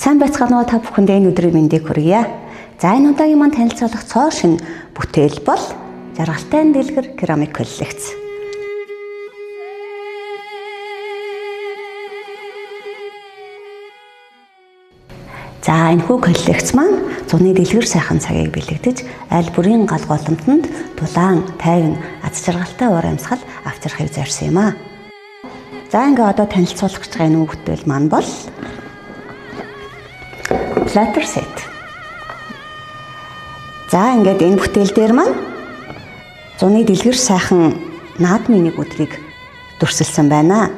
Сайн байцгаана уу та бүхэнд энэ өдрийн мэндийг хүргье. За энэ удаагийн маань танилцуулах цоо шин бүтээл бол жаргалтай дэлгэр керамик коллекц. За энэ хүү коллекц маань зуны дэлгэр сайхан цагийг бэлэгдэж аль бүрийн гал голомтонд дулаан, тайван, аз жаргалтай уур амьсгал авчрахыг зорьсон юм аа. За ингээ одоо танилцуулах гэж байгаа энэ бүтээл маань бол platter set. За ингээд энэ бүтээл дээр маань зуны дэлгэр сайхан наадмын нэг өдрийг дүрсэлсэн байна.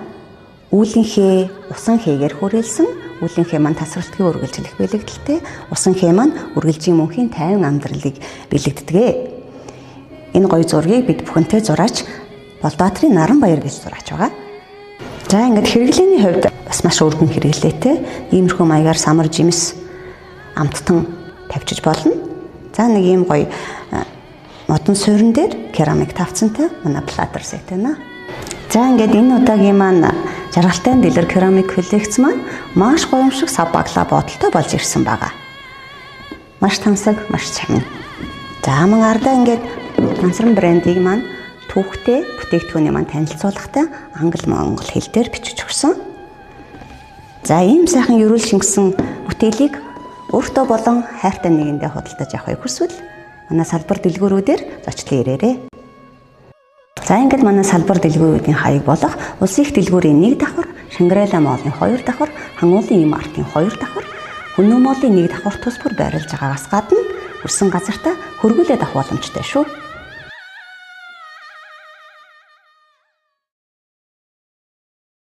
Үүлэнхээ усан хээгээр хүрээлсэн, үүлэнхээ маань тасралтгийн үргэлжлэх бэлэгдэлтэй, усан хээ маань үргэлжийн мөнхийн тайван амьдралыг бэлэгддэг. Энэ гоё зургийг бид бүхэнтэй зураач Болбаатрын Наранбаяр гэж зураач байгаа. За ингээд хэрэглээний хувьд бас маш өргөн хэрэглээтэй. Иймэрхүү маягаар самар жимс амттан тавьчих болно. За нэг ийм гоё модон суурин дээр керамик тавцантай манай platter set байна. За ингээд энэ удаагийн маань жаргалтай дэлгэр керамик коллекц маань маш гоёмшиг сав баглаа бодолтой болж ирсэн байгаа. Маш тансаг, маш чамин. За мөн ардаа ингээд Мансран брендийг маань түүхтэй бүтээгдэхүүний маань танилцуулгатай англи монгол хэл дээр бичиж өгсөн. За ийм сайхан ерөөл шингэсэн бүтээлийг өөртөө болон хайртай нэгэндээ худалдаж авахыг хүсвэл манай салбар дэлгүүрүүдээр зочлон ирээрэй. За ингээд манай салбар дэлгүүрүүдийн хаяг болох улсын их дэлгүүрийн 1 давхар, Шанграйла молын 2 давхар, Хангуулын им артын 2 давхар, Хүннү молын 1 давхар тус бүр байрлаж байгаагаас гадна өрсөн газартаа хөргүүлээд авах боломжтой шүү.